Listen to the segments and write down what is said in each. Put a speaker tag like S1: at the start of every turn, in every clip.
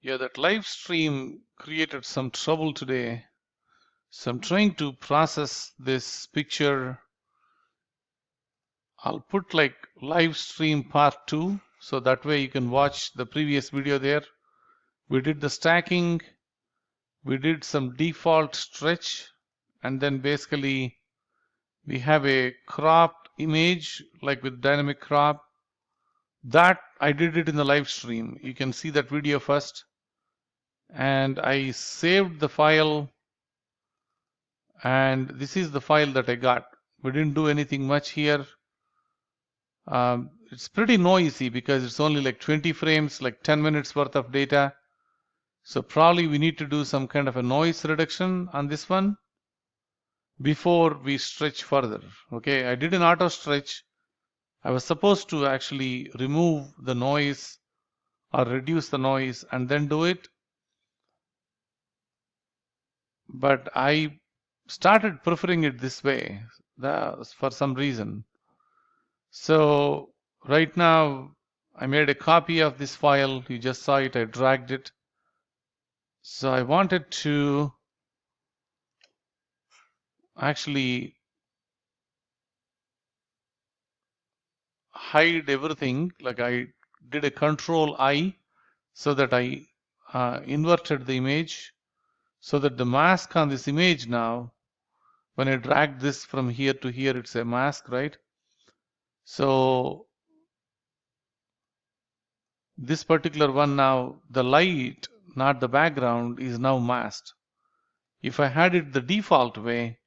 S1: Yeah, that live stream created some trouble today. So I'm trying to process this picture. I'll put like live stream part 2, so that way you can watch the previous video there. We did the stacking, we did some default stretch, and then basically we have a cropped image like with dynamic crop. That I did it in the live stream. You can see that video first. And I saved the file, and this is the file that I got. We didn't do anything much here. It's pretty noisy because it's only like 20 frames, like 10 minutes worth of data. So probably we need to do some kind of a noise reduction on this one before we stretch further. Okay, I did an auto stretch. I was supposed to actually remove the noise or reduce the noise and then do it, but I started preferring it this way for some reason. So right now I made a copy of this file. You just saw it. I dragged it. So I wanted to actually hide everything. Like I did a Control I so that I inverted the image so that the mask on this image now, when I drag this from here to here, it's a mask, right? So this particular one now, the light, not the background, is now masked. If I had it the default way,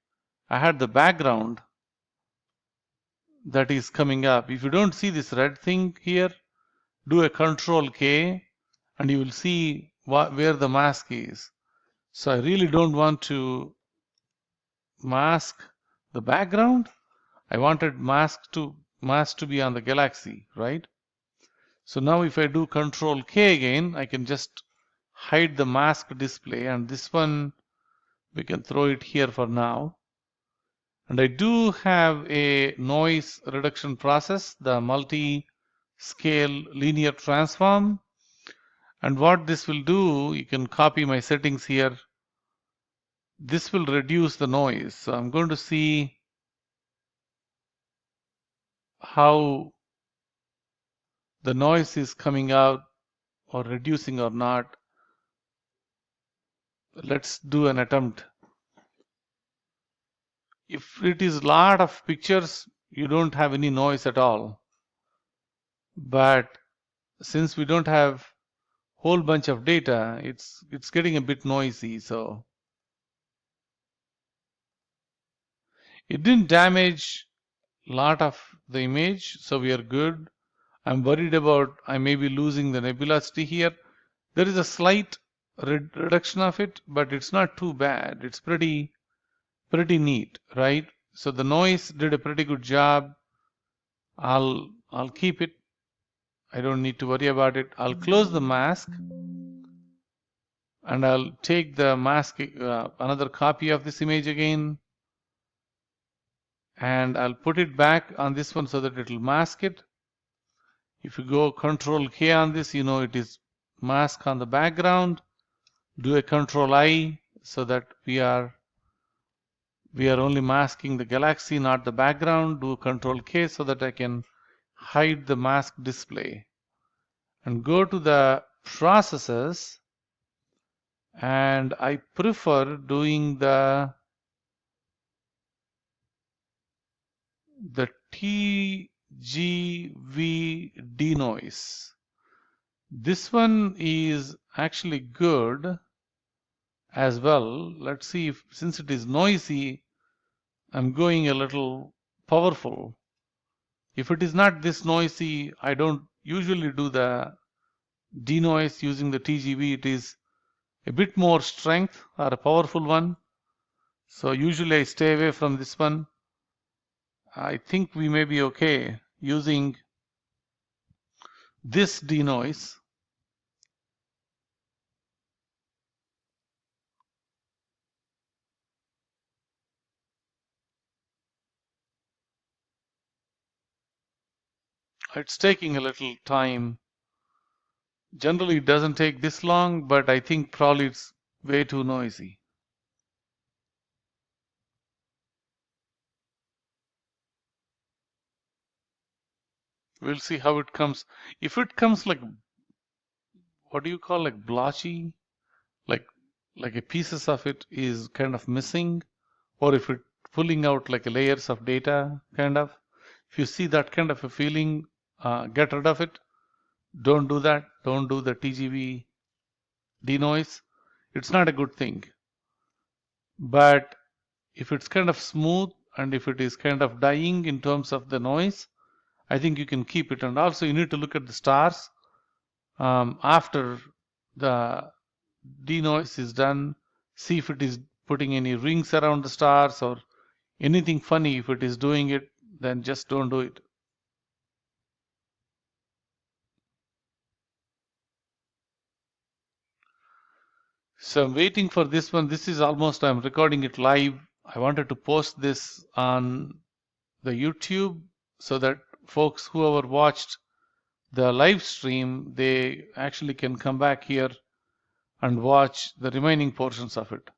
S1: I had the background that is coming up. If you don't see this red thing here, do a Control K and you will see where the mask is. So I really don't want to mask the background. I wanted mask to be on the galaxy, right? So now if I do Control K again, I can just hide the mask display, and this one we can throw it here for now. And I do have a noise reduction process, the multi-scale linear transform. And what this will do, you can copy my settings here. This will reduce the noise. So I'm going to see how the noise is coming out or reducing or not. Let's do an attempt. If it is a lot of pictures, you don't have any noise at all. But since we don't have whole bunch of data, it's getting a bit noisy. So it didn't damage a lot of the image, so we are good. I'm worried about I may be losing the nebulosity here. There is a slight reduction of it, but it's not too bad. It's pretty neat, right? So the noise did a pretty good job. I'll keep it. I don't need to worry about it. I'll close the mask and I'll take the mask, another copy of this image again, and I'll put it back on this one so that it will mask it. If you go Control K on this, you know it is mask on the background. Do a Control I so that we are only masking the galaxy, not the background. Do Control K so that I can hide the mask display. And go to the processes, and I prefer doing the TGV denoise. This one is actually good as well. Let's see if, since it is noisy, I'm going a little powerful. If it is not this noisy, I don't usually do the denoise using the TGV. It is a bit more strength or a powerful one. So usually I stay away from this one. I think we may be okay using this denoise. It's taking a little time Generally, it doesn't take this long, but I think probably it's way too noisy. We'll see how it comes. If it comes like, what do you call, like blotchy, like a pieces of it is kind of missing, or if it pulling out like layers of data, kind of. If you see that kind of a feeling, get rid of it. Don't do that. Don't do the TGV denoise. It's not a good thing. But if it's kind of smooth and if it is kind of dying in terms of the noise, I think you can keep it. And also you need to look at the stars after the denoise is done. See if it is putting any rings around the stars or anything funny. If it is doing it, then just don't do it. So I'm waiting for this one. This is almost, I'm recording it live. I wanted to post this on the YouTube so that folks who ever watched the live stream, they actually can come back here and watch the remaining portions of it.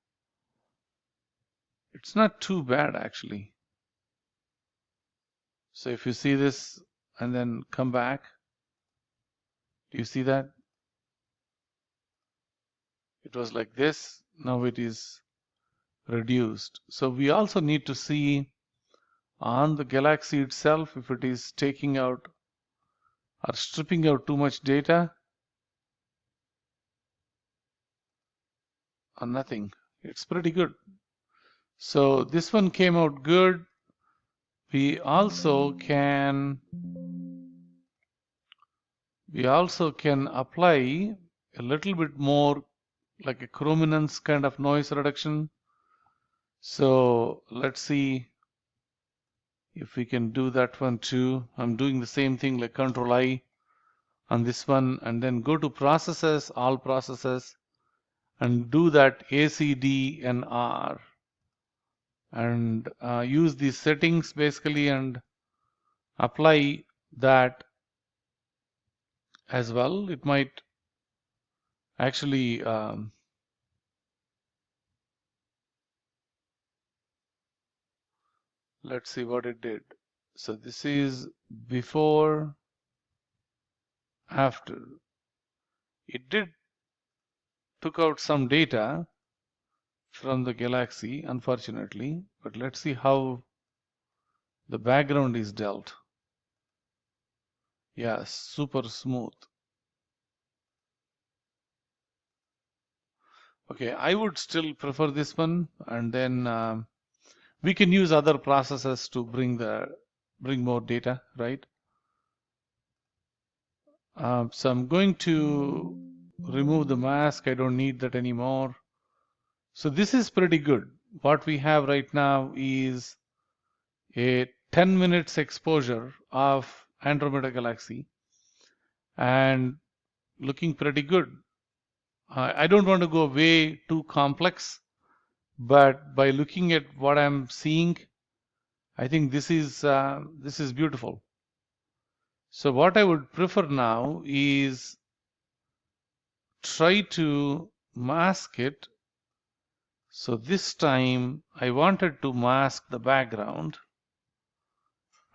S1: It's not too bad actually. So if you see this and then come back, do you see that? It was like this, now it is reduced. So we also need to see on the galaxy itself if it is taking out or stripping out too much data or nothing. It's pretty good. So this one came out good. We also can apply a little bit more like a chrominance kind of noise reduction. So let's see if we can do that one too. I'm doing the same thing like Control I on this one and then go to processes, all processes, and do that ACD and R and use these settings basically and apply that as well. It might actually let's see what it did. So this is before, after. It did took out some data from the galaxy, unfortunately, but let's see how the background is dealt. Yeah, super smooth. Okay, I would still prefer this one, and then we can use other processes to bring more data, right? So I'm going to remove the mask. I don't need that anymore. So this is pretty good. What we have right now is a 10 minutes exposure of Andromeda galaxy and looking pretty good. I don't want to go way too complex, but by looking at what I'm seeing, I think this is beautiful. So what I would prefer now is try to mask it. So this time I wanted to mask the background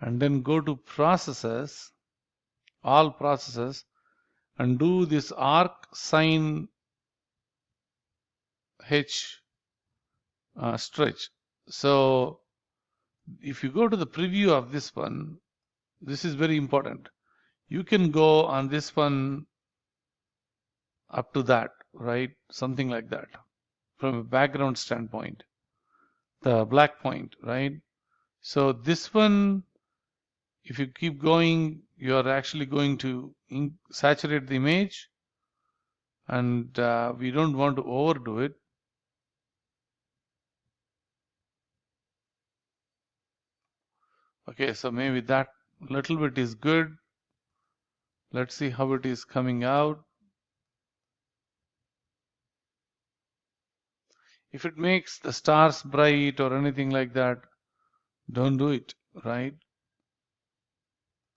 S1: and then go to processes, all processes, and do this arc sin H stretch. So if you go to the preview of this one, this is very important. You can go on this one up to that, right? Something like that from a background standpoint, the black point, right? So this one, if you keep going, you're actually going to saturate the image, and we don't want to overdo it. Okay, so maybe that little bit is good. Let's see how it is coming out. If it makes the stars bright or anything like that, don't do it, right?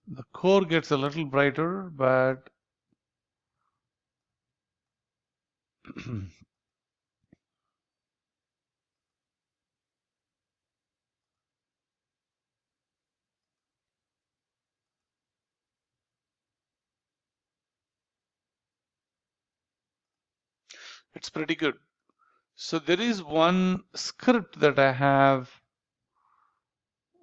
S1: The core gets a little brighter, but It's pretty good. So there is one script that I have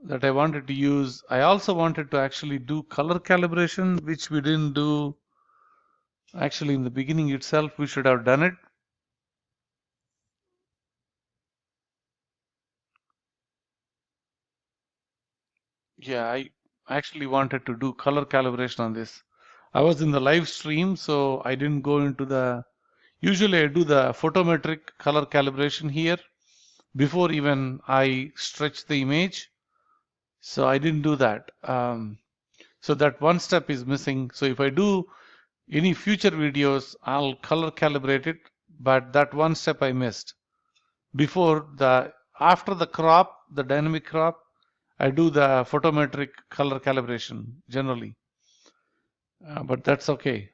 S1: that I wanted to use. I also wanted to actually do color calibration, which we didn't do actually in the beginning itself. We should have done it. Yeah, I actually wanted to do color calibration on this. I was in the live stream, so I didn't go into the. Usually I do the photometric color calibration here before even I stretch the image. So I didn't do that. So that one step is missing. So if I do any future videos, I'll color calibrate it, but that one step I missed. After the crop, the dynamic crop, I do the photometric color calibration generally, but that's okay.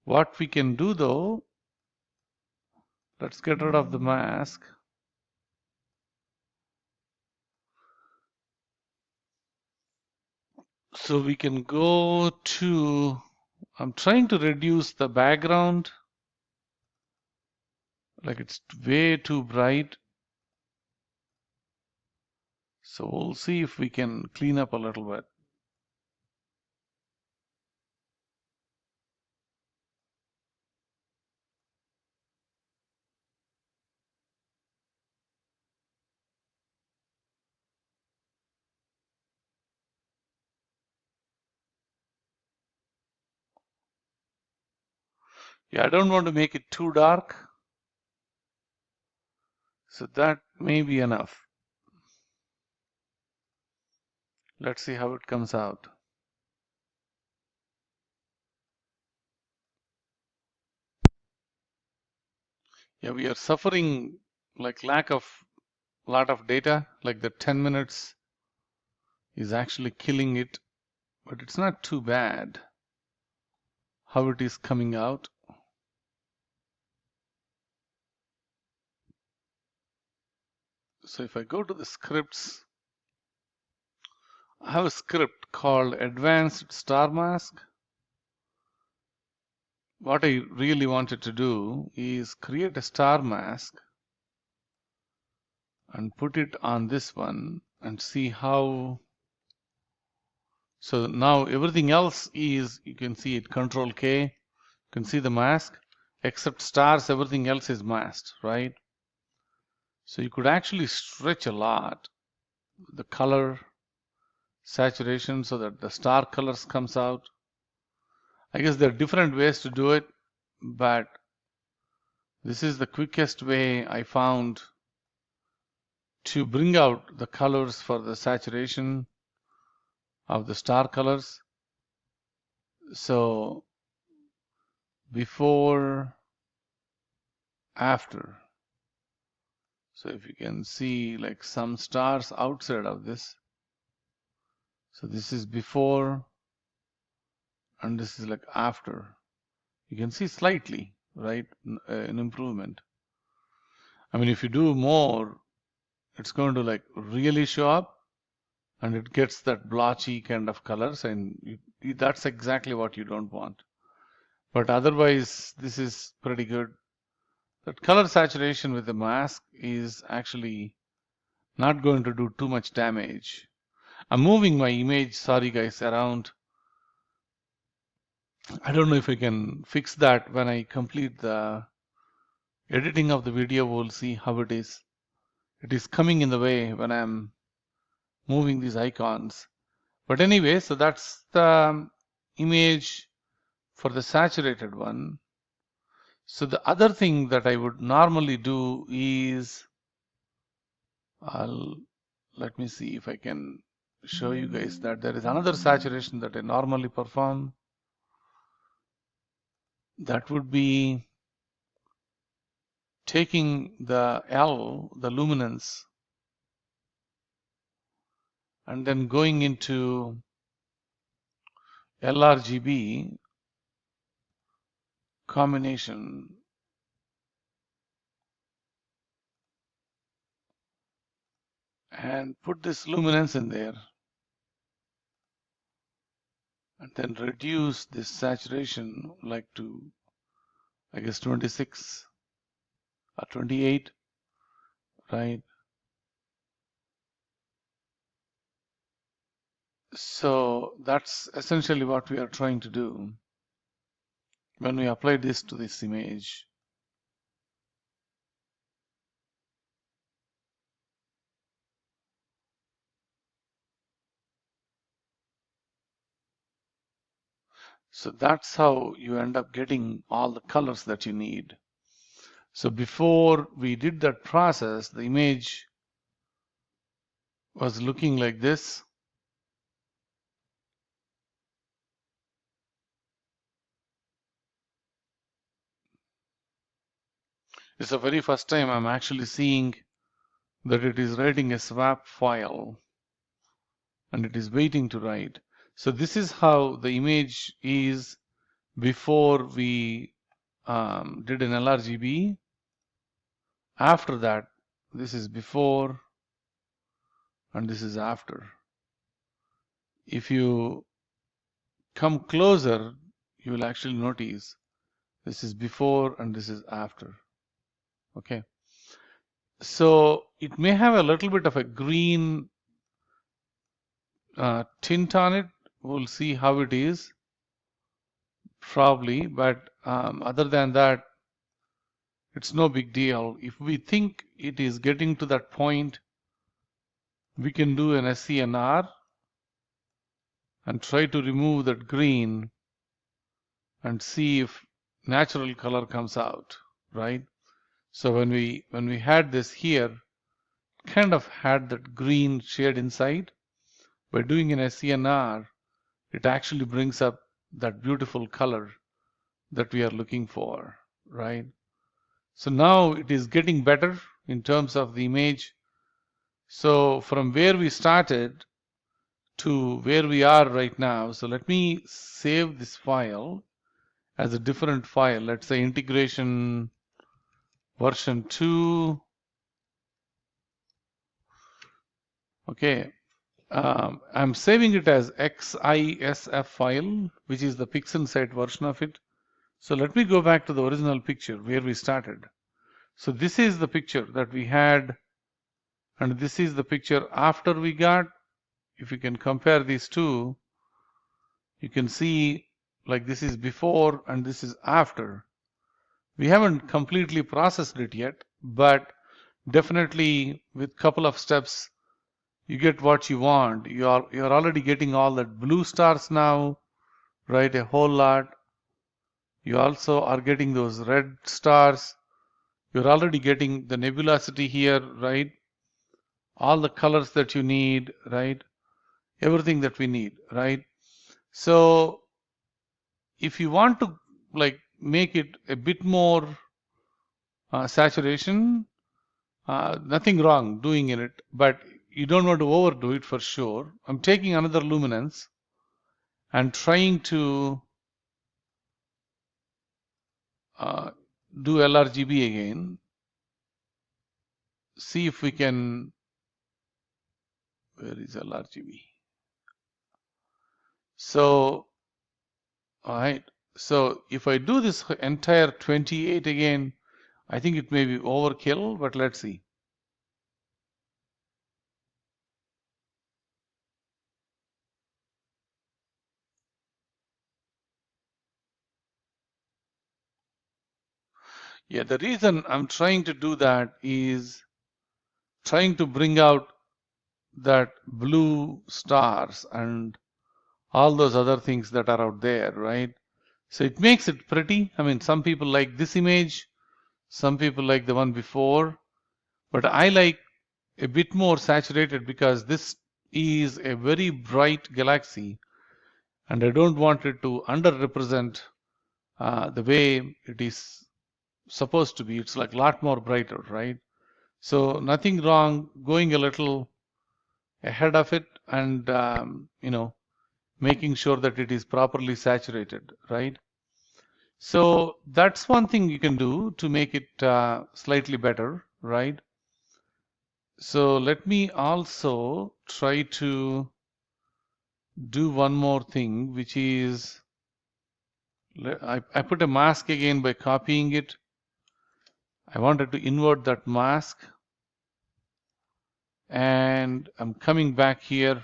S1: What we can do though, let's get rid of the mask. So we can go to, I'm trying to reduce the background, like it's way too bright. So we'll see if we can clean up a little bit. Yeah, I don't want to make it too dark. So that may be enough. Let's see how it comes out. Yeah, we are suffering like lack of lot of data, like the 10 minutes is actually killing it, but it's not too bad how it is coming out. So if I go to the scripts, I have a script called Advanced Star Mask. What I really wanted to do is create a star mask and put it on this one and see how. So now everything else is, you can see it, Control K, you can see the mask, except stars, everything else is masked, right? So you could actually stretch a lot the color saturation so that the star colors comes out. I guess there are different ways to do it, but this is the quickest way I found to bring out the colors for the saturation of the star colors. So before, after. So if you can see like some stars outside of this. So this is before and this is like after. You can see slightly, right, an improvement. I mean, if you do more, it's going to like really show up and it gets that blotchy kind of colors, and that's exactly what you don't want. But otherwise, this is pretty good. That color saturation with the mask is actually not going to do too much damage. I'm moving my image, sorry guys, around. I don't know if I can fix that when I complete the editing of the video. We'll see how it is. It is coming in the way when I'm moving these icons. But anyway, so that's the image for the saturated one. So the other thing that I would normally do is, let me see if I can show you guys that there is another saturation that I normally perform. That would be taking the L, the luminance, and then going into LRGB, combination. And put this luminance in there. And then reduce this saturation like to, I guess, 26 or 28, right? So that's essentially what we are trying to do when we apply this to this image. So that's how you end up getting all the colors that you need. So before we did that process, the image was looking like this. It's the very first time I'm actually seeing that it is writing a swap file and it is waiting to write. So this is how the image is before we did an LRGB. After that, this is before and this is after. If you come closer, you will actually notice this is before and this is after. Okay. So it may have a little bit of a green tint on it. We'll see how it is, probably, but other than that, it's no big deal. If we think it is getting to that point, we can do an SCNR and try to remove that green and see if natural color comes out, right? So when we had this here, kind of had that green shade inside. By doing an SCNR, it actually brings up that beautiful color that we are looking for, right? So now it is getting better in terms of the image. So from where we started to where we are right now, so let me save this file as a different file. Let's say integration version 2. Okay, I'm saving it as XISF file, which is the Pixinsight version of it. So let me go back to the original picture where we started. So this is the picture that we had, and this is the picture after we got. If you can compare these two, you can see like this is before and this is after. We haven't completely processed it yet, but definitely with couple of steps, you get what you want. You're already getting all that blue stars now, right? A whole lot. You also are getting those red stars. You're already getting the nebulosity here, right? All the colors that you need, right? Everything that we need, right? So if you want to like make it a bit more saturation, nothing wrong doing in it, but you don't want to overdo it for sure. I'm taking another luminance and trying to do LRGB again. See if we can, where is LRGB? So, all right. So if I do this entire 28 again, I think it may be overkill, but let's see. Yeah, the reason I'm trying to do that is trying to bring out that blue stars and all those other things that are out there, right? So it makes it pretty. I mean, some people like this image, some people like the one before, but I like a bit more saturated because this is a very bright galaxy and I don't want it to underrepresent the way it is supposed to be. It's like a lot more brighter, right? So nothing wrong going a little ahead of it and making sure that it is properly saturated, right? So that's one thing you can do to make it slightly better, right? So let me also try to do one more thing, which is I put a mask again by copying it. I wanted to invert that mask, and I'm coming back here.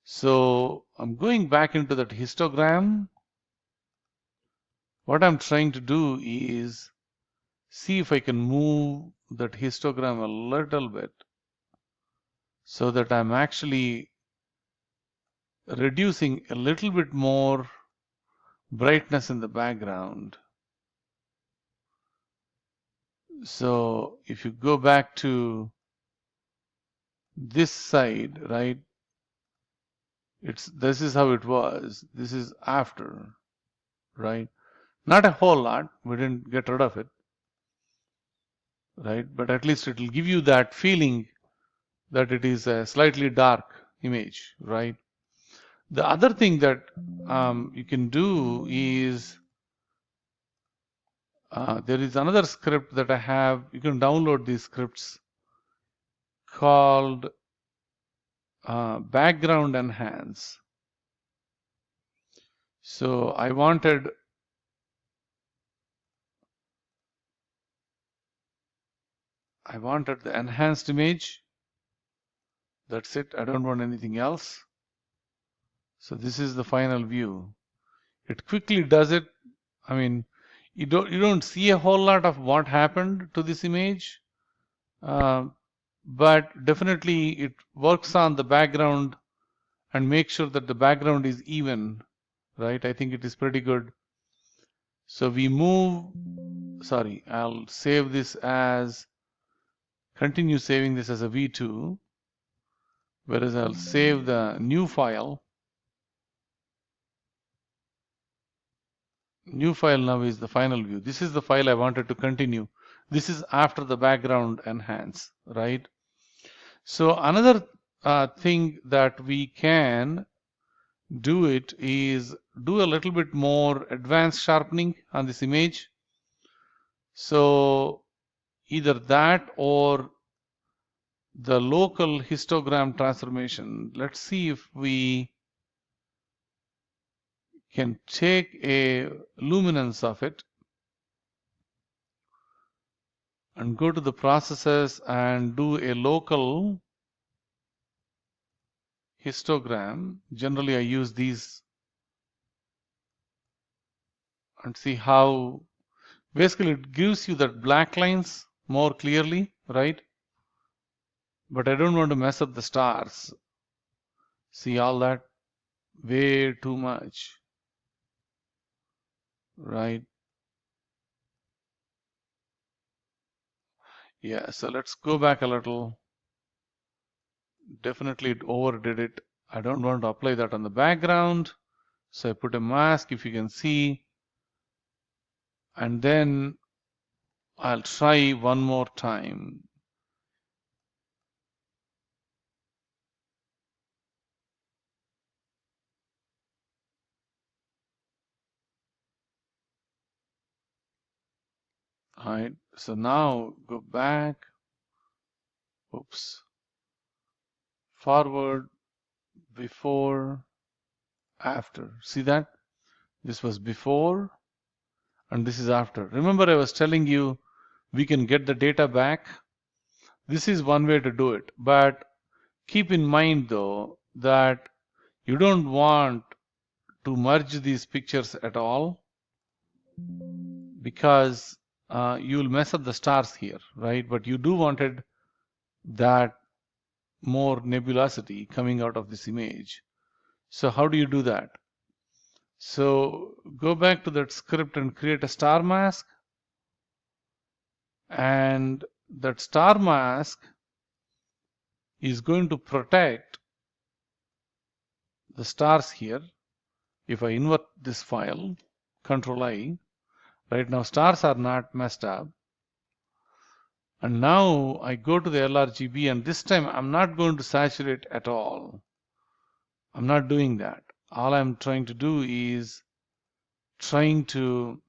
S1: So I'm going back into that histogram. What I'm trying to do is see if I can move that histogram a little bit so that I'm actually reducing a little bit more brightness in the background. So if you go back to this side, right, this is how it was. This is after, right? Not a whole lot. We didn't get rid of it, right? But at least it will give you that feeling that it is a slightly dark image, right? The other thing that you can do is there is another script that I have. You can download these scripts called background enhance. So I wanted the enhanced image. That's it. I don't want anything else. So this is the final view. It quickly does it. I mean, you don't see a whole lot of what happened to this image, but definitely it works on the background and make sure that the background is even, right? I think it is pretty good. So we move. Sorry, I'll save this as continue saving this as a V2, whereas I'll save the new file. New file now is the final view. This is the file I wanted to continue. This is after the background enhance, right? So another thing that we can do it is do a little bit more advanced sharpening on this image. So either that or the local histogram transformation. Let's see if we can take a luminance of it and go to the processes and do a local histogram. Generally, I use these and see how basically it gives you that black lines more clearly, right? But I don't want to mess up the stars. See all that? Way too much, right? Yeah, so let's go back a little. Definitely it overdid it. I don't want to apply that on the background. So I put a mask, if you can see, and then I'll try one more time. All right, so now go back, oops, forward, before, after. See that? This was before and this is after. Remember I was telling you we can get the data back. This is one way to do it, but keep in mind though that you don't want to merge these pictures at all because you'll mess up the stars here, right? But you do wanted that more nebulosity coming out of this image. So how do you do that? So go back to that script and create a star mask, and that star mask is going to protect the stars here. If I invert this file, Control I, right now stars are not messed up. And now I go to the LRGB, and this time I'm not going to saturate at all. I'm not doing that. All I'm trying to do is trying to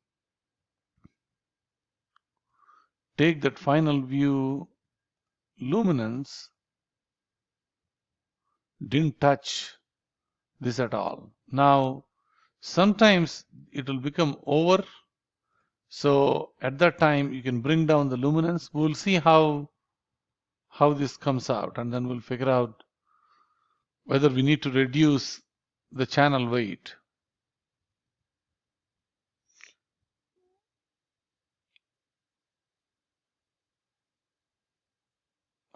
S1: take that final view luminance didn't touch this at all. Now, sometimes it will become over. So at that time, you can bring down the luminance. We'll see how this comes out, and then we'll figure out whether we need to reduce the channel weight.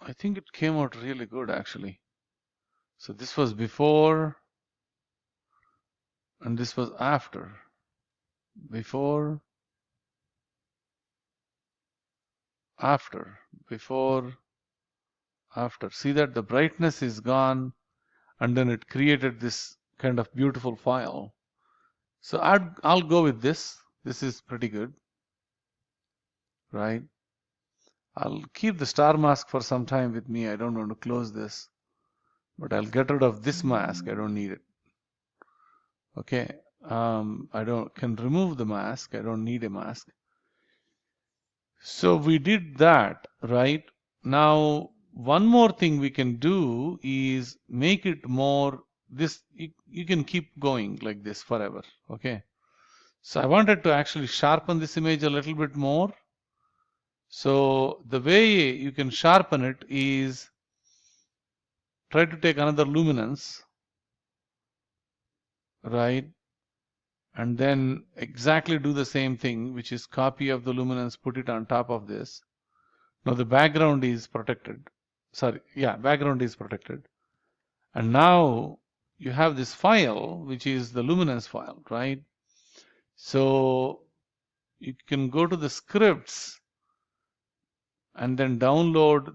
S1: I think it came out really good actually. So this was before and this was after. Before, after, before, after. See that the brightness is gone and then it created this kind of beautiful file. So I'll go with this. This is pretty good, right? I'll keep the star mask for some time with me. I don't want to close this, but I'll get rid of this mask. I don't need it. Okay. I can remove the mask. I don't need a mask. So we did that, right? Now, one more thing we can do is make it more this. You can keep going like this forever. Okay. So I wanted to actually sharpen this image a little bit more. So the way you can sharpen it is try to take another luminance, right? And then exactly do the same thing, which is copy of the luminance, put it on top of this. Now the background is protected. Sorry, yeah, background is protected. And now you have this file, which is the luminance file, right? So you can go to the scripts and then download,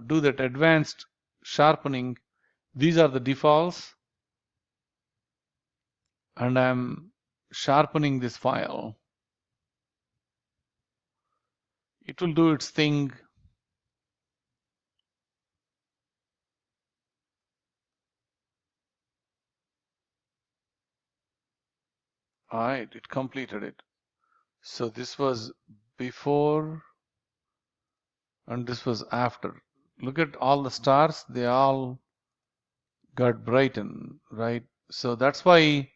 S1: do that advanced sharpening. These are the defaults. And I'm sharpening this file. It will do its thing. All right, it completed it. So this was before and this was after. Look at all the stars, they all got brightened, right? So that's why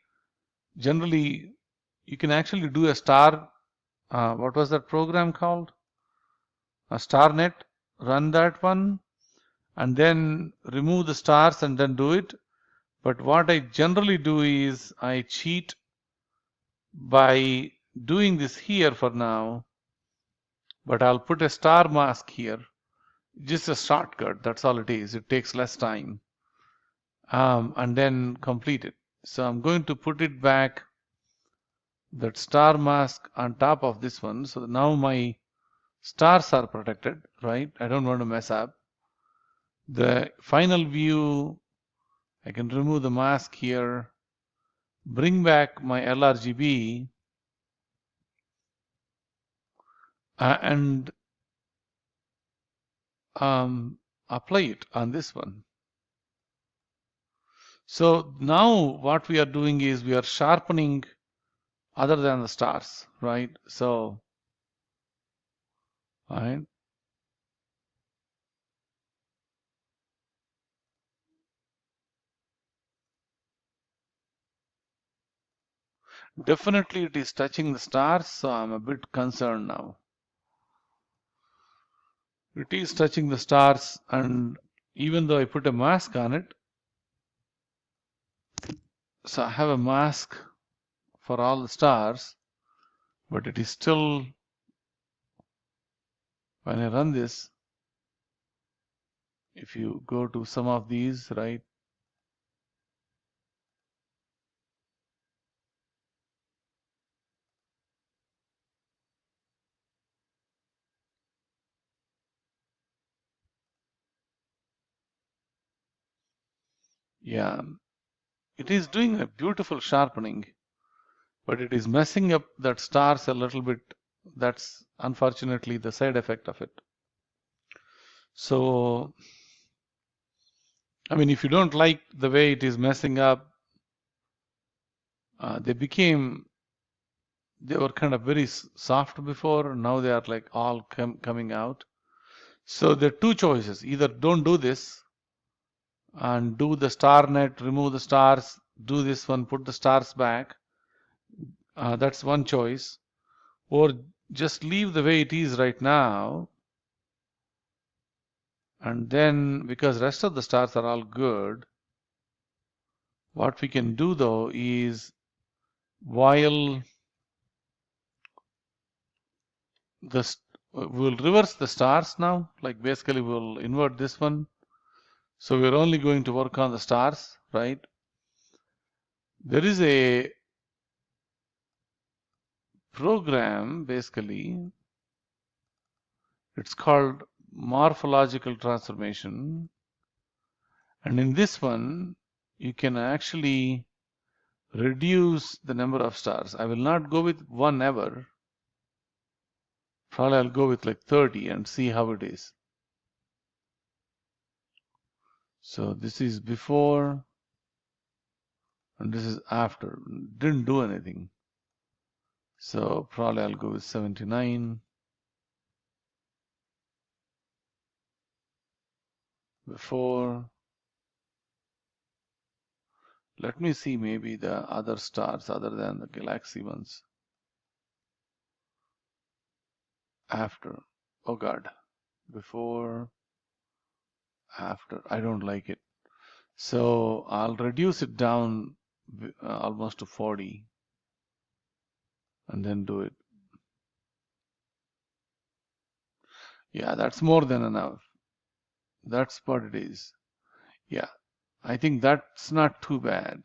S1: generally you can actually do a star, what was that program called? A StarNet, run that one and then remove the stars and then do it. But what I generally do is I cheat by doing this here for now, but I'll put a star mask here. Just a shortcut, that's all it is. It takes less time. And then complete it. So I'm going to put it back, that star mask on top of this one. So now my stars are protected, right? I don't want to mess up. The final view, I can remove the mask here, bring back my LRGB, and apply it on this one. So now what we are doing is we are sharpening other than the stars, right? So, right. Definitely it is touching the stars, so I'm a bit concerned now. It is touching the stars, and even though I put a mask on it, so I have a mask for all the stars, but it is still, when I run this, if you go to some of these, right? Yeah, it is doing a beautiful sharpening, but it is messing up that stars a little bit. That's unfortunately the side effect of it. So, if you don't like the way it is messing up, they became they were kind of very soft before. Now they are like all coming out. So there are two choices. Either don't do this and do the star net, remove the stars, do this one, put the stars back. That's one choice. Or just leave the way it is right now. And then, because rest of the stars are all good, what we can do though is, while we'll reverse the stars now, like basically we'll invert this one. So we're only going to work on the stars, right? There is a program, basically, it's called Morphological Transformation. And in this one, you can actually reduce the number of stars. I will not go with one ever. Probably I'll go with like 30 and see how it is. So this is before and this is after. Didn't do anything. So probably I'll go with 79. Before. Let me see maybe the other stars other than the galaxy ones. After. Oh God. Before. After. I don't like it. So I'll reduce it down almost to 40 and then do it. Yeah, that's more than enough. That's what it is. Yeah, I think that's not too bad.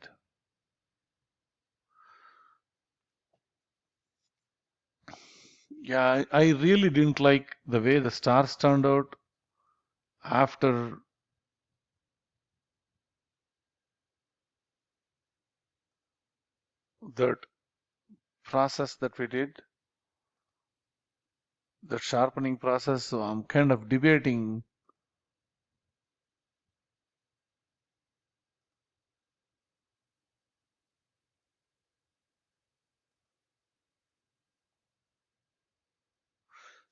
S1: Yeah, I really didn't like the way the stars turned out after that process that we did, the sharpening process. So I'm kind of debating.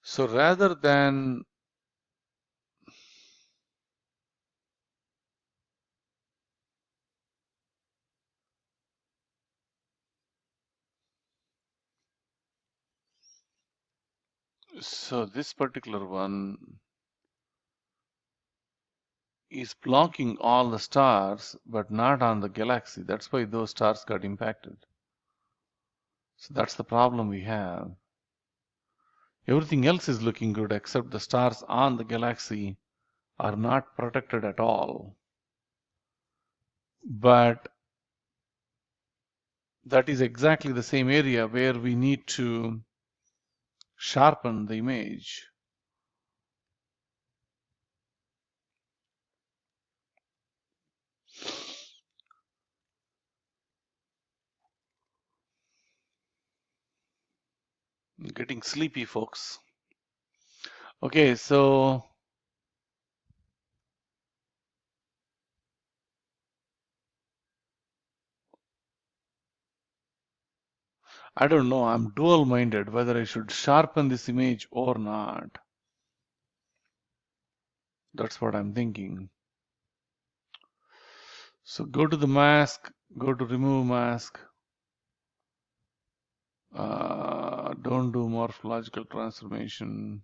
S1: So rather than, so this particular one is blocking all the stars, but not on the galaxy. That's why those stars got impacted. So that's the problem we have. Everything else is looking good except the stars on the galaxy are not protected at all. But that is exactly the same area where we need to sharpen the image. I'm getting sleepy, folks. Okay, so I don't know. I'm dual-minded whether I should sharpen this image or not. That's what I'm thinking. So go to the mask, go to remove mask. Don't do morphological transformation.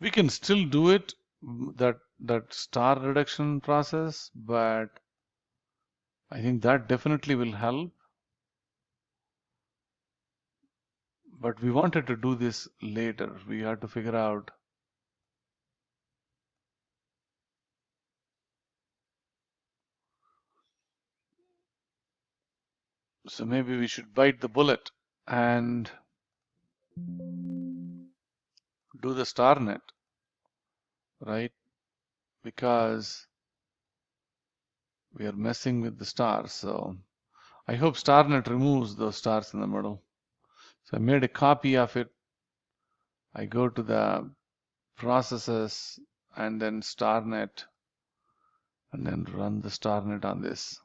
S1: We can still do it, that star reduction process, but I think that definitely will help. But we wanted to do this later. We had to figure out. So maybe we should bite the bullet and do the star net, right? Because we are messing with the stars. So I hope StarNet removes those stars in the middle. So I made a copy of it. I go to the processes and then StarNet and then run the StarNet on this.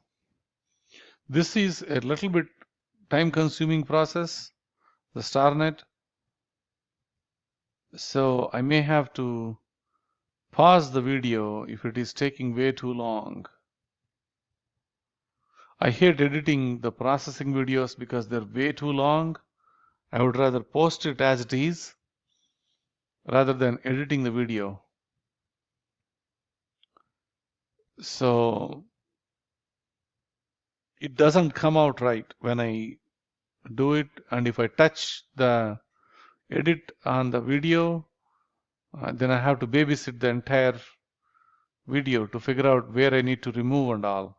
S1: This is a little bit time-consuming process, the StarNet. So I may have to pause the video if it is taking way too long. I hate editing the processing videos because they're way too long. I would rather post it as it is rather than editing the video. So it doesn't come out right when I do it, and if I touch the edit on the video, then I have to babysit the entire video to figure out where I need to remove and all.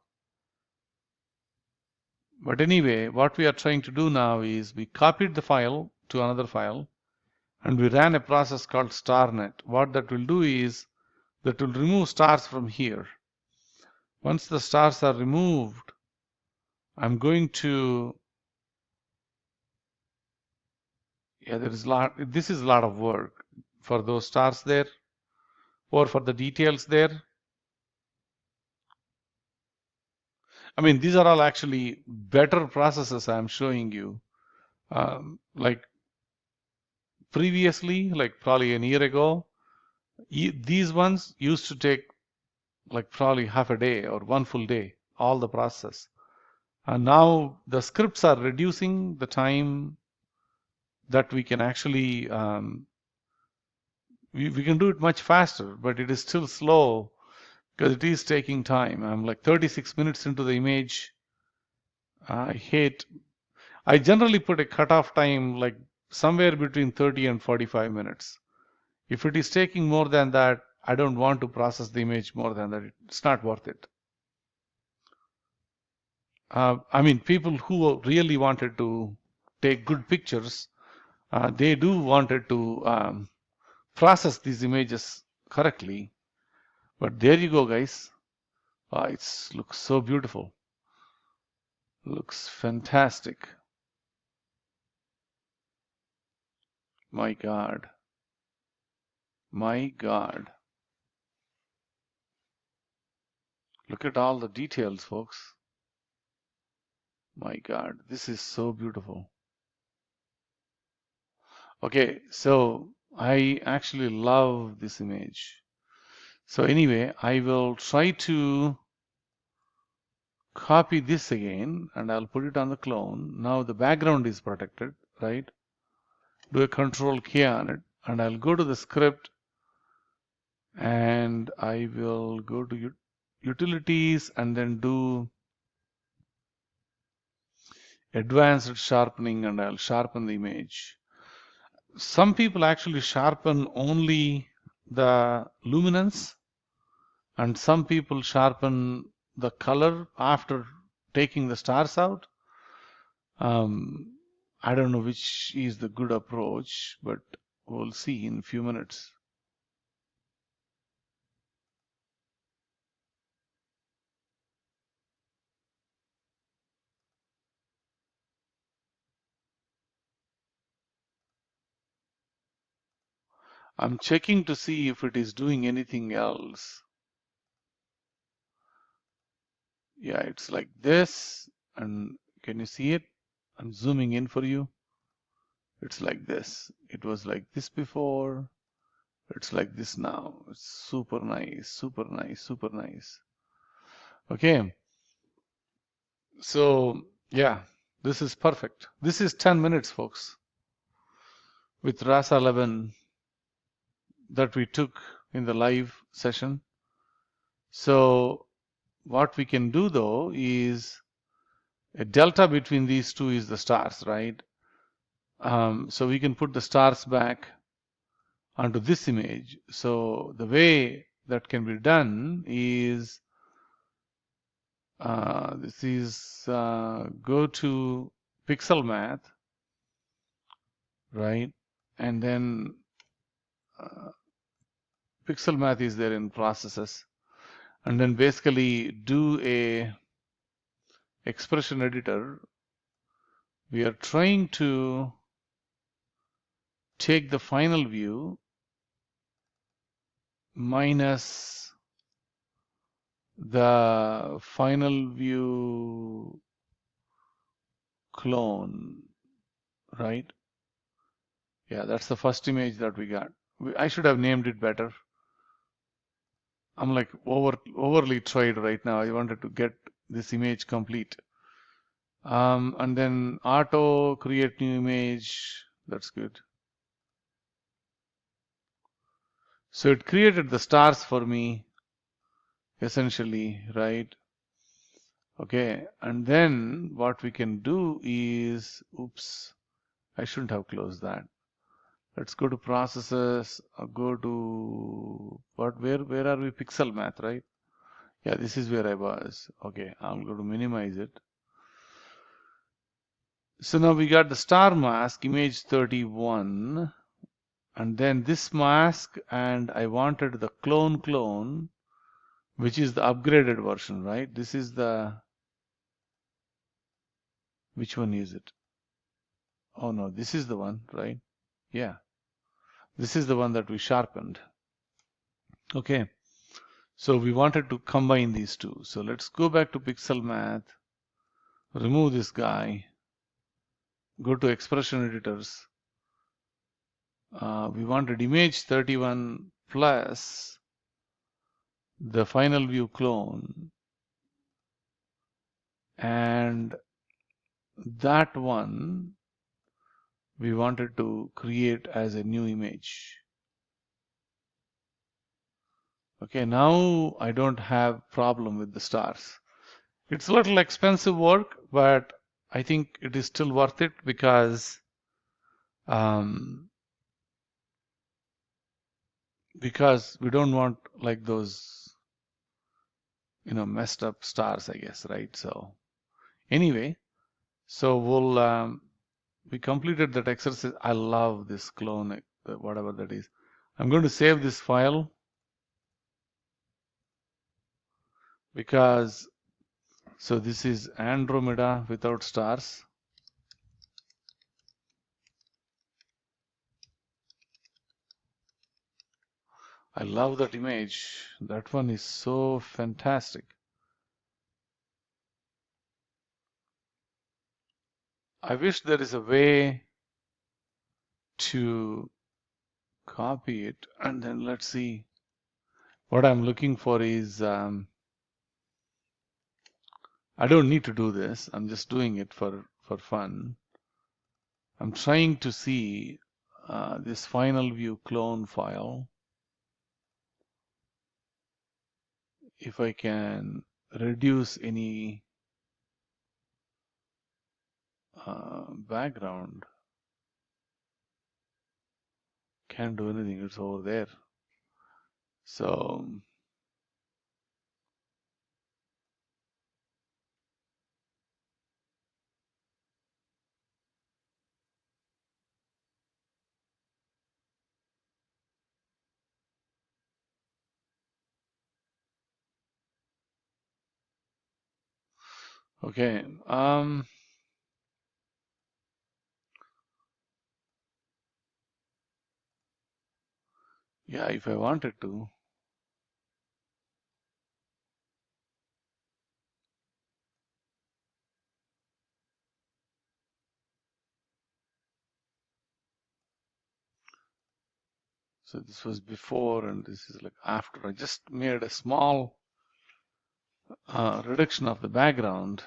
S1: But anyway, what we are trying to do now is we copied the file to another file and we ran a process called StarNet. What that will do is that will remove stars from here. Once the stars are removed, I'm going to, this is a lot of work for those stars there or for the details there. I mean, these are all actually better processes I'm showing you. Like previously, like probably a year ago, these ones used to take like probably half a day or one full day, all the process. And now the scripts are reducing the time that we can actually, we can do it much faster, but it is still slow because it is taking time. I'm like 36 minutes into the image. I generally put a cutoff time like somewhere between 30 and 45 minutes. If it is taking more than that, I don't want to process the image more than that. It's not worth it. I mean, people who really wanted to take good pictures, they do wanted to process these images correctly. But there you go, guys. It looks so beautiful. Looks fantastic. My God. My God. Look at all the details, folks. My God, this is so beautiful. Okay, so I actually love this image. So anyway, I will try to copy this again and I'll put it on the clone. Now the background is protected, right? Do a Control K on it and I'll go to the script and I will go to utilities and then do advanced sharpening and I'll sharpen the image. Some people actually sharpen only the luminance and some people sharpen the color after taking the stars out. I don't know which is the good approach, but we'll see in a few minutes. I'm checking to see if it is doing anything else. Yeah, it's like this. And can you see it? I'm zooming in for you. It's like this. It was like this before. It's like this now. It's super nice, super nice, super nice. Okay. So, yeah, this is perfect. This is 10 minutes, folks, with RAS 11 that we took in the live session. So, what we can do though is a delta between these two is the stars, right? So we can put the stars back onto this image. So the way that can be done is this is go to pixel math, right? And then pixel math is there in processes, and then basically do a expression editor. We are trying to take the final view minus the final view clone, right? Yeah, that's the first image that we got. I should have named it better. I'm like overly tried right now. I wanted to get this image complete. And then auto create new image. That's good. So it created the stars for me, essentially, right? Okay, and then what we can do is, oops, I shouldn't have closed that. Let's go to processes, go to where are we? Pixel math, right? Yeah, this is where I was. Okay, I'm going to minimize it. So now we got the star mask, image 31, and then this mask, and I wanted the clone, which is the upgraded version, right? This is the, which one is it? Oh no, this is the one, right? Yeah, this is the one that we sharpened. Okay, so we wanted to combine these two. So let's go back to Pixel Math, remove this guy, go to expression editors. We wanted image 31 plus the final view clone, and that one we wanted to create as a new image. Okay, now I don't have problem with the stars. It's a little expensive work, but I think it is still worth it because we don't want like those, you know, messed up stars, I guess, right? So anyway, so we completed that exercise. I love this clone, whatever that is. I'm going to save this file because, so this is Andromeda without stars. I love that image. That one is so fantastic. I wish there is a way to copy it, and then let's see. What I'm looking for is, I don't need to do this. I'm just doing it for fun. I'm trying to see this final view clone file, if I can reduce any background. Can't do anything, it's over there. So okay, yeah, if I wanted to. So this was before and this is like after. I just made a small reduction of the background.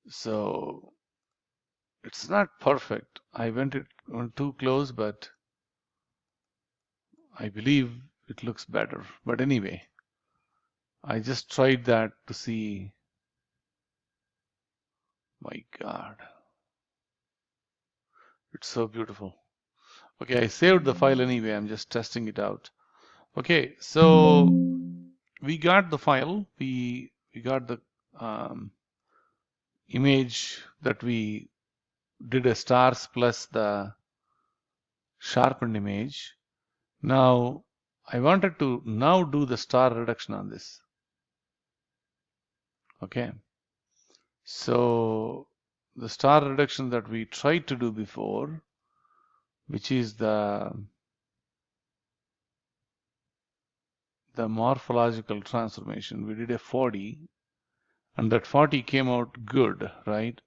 S1: So it's not perfect. I went too close, but I believe it looks better. But anyway, I just tried that to see. My God, it's so beautiful. Okay, I saved the file anyway. I'm just testing it out. Okay, so we got the file. We got the image that we did a stars plus the sharpened image. Now I wanted to now do the star reduction on this. Okay, so the star reduction that we tried to do before, which is the morphological transformation, we did a 40, and that 40 came out good, right?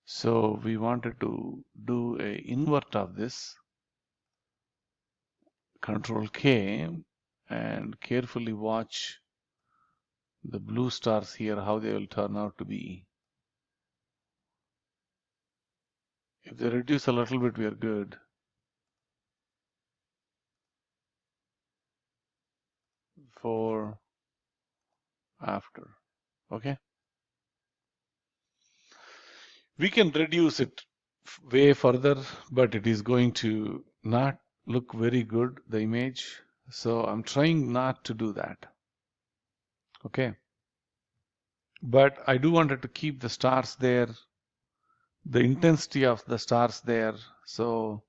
S1: So we wanted to do a invert of this, Control K, and carefully watch the blue stars here, how they will turn out to be. If they reduce a little bit, we are good. For after, okay? We can reduce it way further, but it is going to not look very good, the image. So I'm trying not to do that, okay? But I do wanted to keep the stars there, the intensity of the stars there. So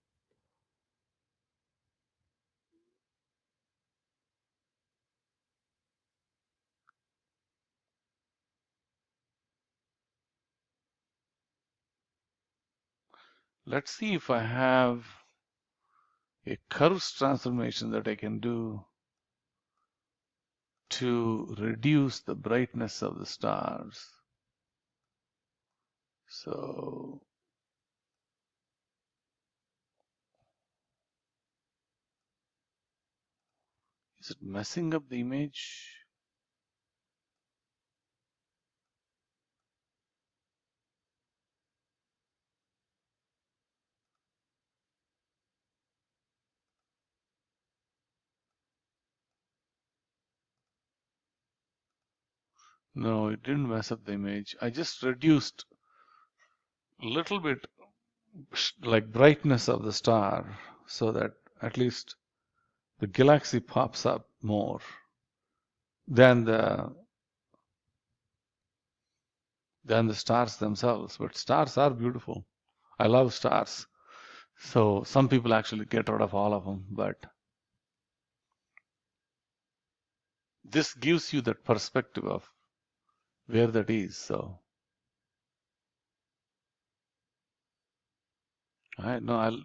S1: let's see if I have a curves transformation that I can do to reduce the brightness of the stars. So is it messing up the image? No, it didn't mess up the image. I just reduced a little bit like brightness of the star so that at least the galaxy pops up more than the stars themselves. But stars are beautiful. I love stars. So some people actually get rid of all of them, but this gives you that perspective of where that is. So I know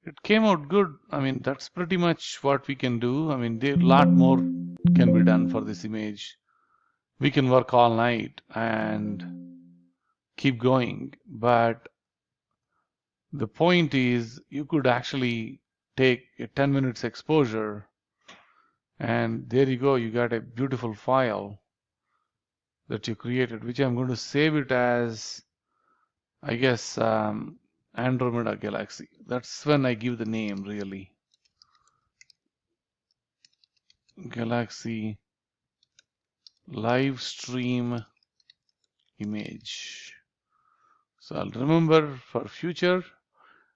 S1: it came out good. I mean, that's pretty much what we can do. I mean, there a lot more can be done for this image. We can work all night and keep going, but the point is you could actually take a 10 minutes exposure and there you go, you got a beautiful file that you created, which I'm going to save it as, I guess, Andromeda Galaxy. That's when I give the name, really. Galaxy live stream image. So I'll remember for future.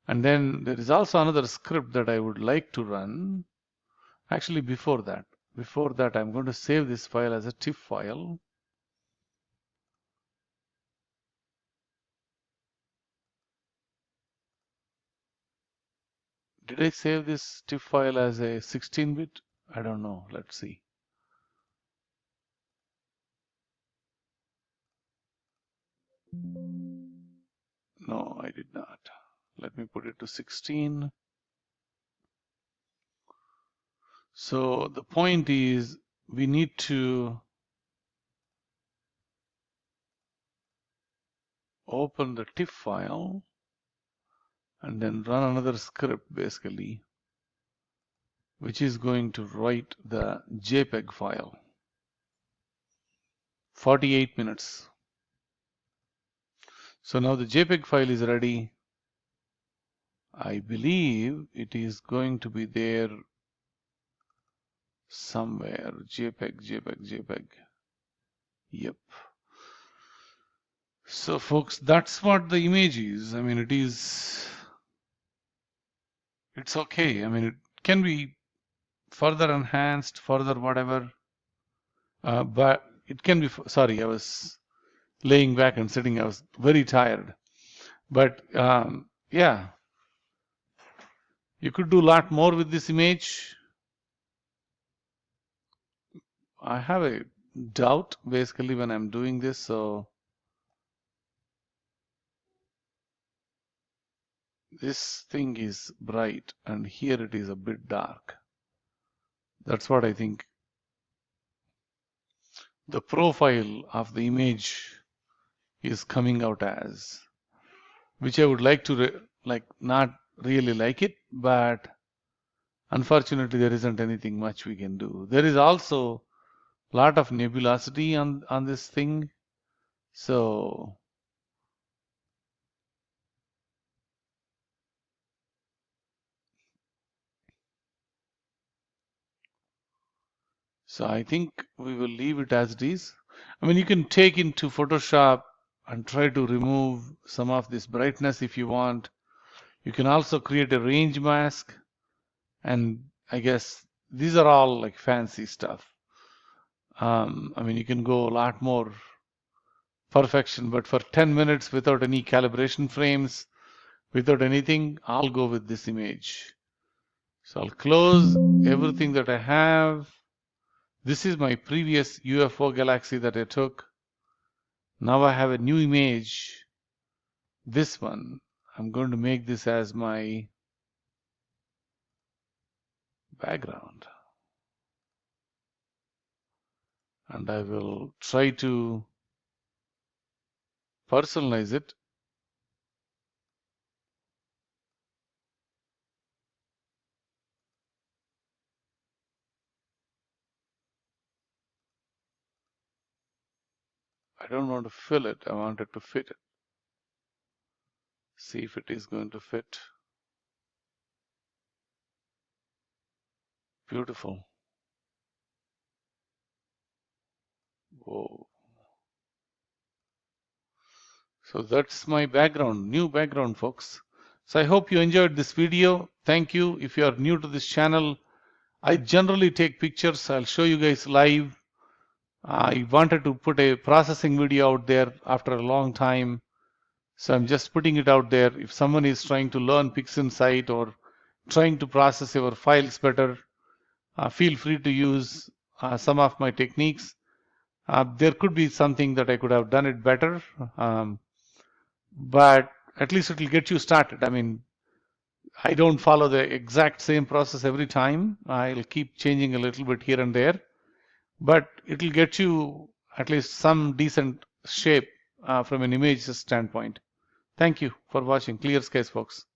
S1: And then there is also another script that I would like to run. Actually, before that, I'm going to save this file as a TIFF file. Did I save this TIFF file as a 16-bit? I don't know. Let's see. No, I did not. Let me put it to 16. So the point is we need to open the TIFF file and then run another script basically, which is going to write the JPEG file. 48 minutes. So now the JPEG file is ready. I believe it is going to be there somewhere. JPEG. Yep. So folks, that's what the image is. I mean, it's okay. I mean, it can be further enhanced, further whatever. But it can be, sorry, I was laying back and sitting. I was very tired. But yeah, you could do a lot more with this image. I have a doubt basically when I'm doing this. So this thing is bright and here it is a bit dark. That's what I think. the profile of the image is coming out as, which I would like to not really like it, but unfortunately there isn't anything much we can do. There is also a lot of nebulosity on this thing, so I think we will leave it as it is. I mean, you can take into Photoshop and try to remove some of this brightness if you want. You can also create a range mask, and I guess these are all like fancy stuff. I mean, you can go a lot more perfection, but for 10 minutes without any calibration frames, without anything, I'll go with this image. So I'll close everything that I have. This is my previous UFO galaxy that I took. Now I have a new image. This one, I'm going to make this as my background. And I will try to personalize it. I don't want to fill it. I want it to fit it. See if it is going to fit. Beautiful. Whoa. So that's my background, new background, folks. So I hope you enjoyed this video. Thank you. If you are new to this channel, I generally take pictures. I'll show you guys live. I wanted to put a processing video out there after a long time. So I'm just putting it out there. If someone is trying to learn Pixinsight or trying to process your files better, feel free to use some of my techniques. There could be something that I could have done it better, but at least it will get you started. I mean, I don't follow the exact same process every time. I'll keep changing a little bit here and there, but it will get you at least some decent shape from an image standpoint. Thank you for watching. Clear skies, folks.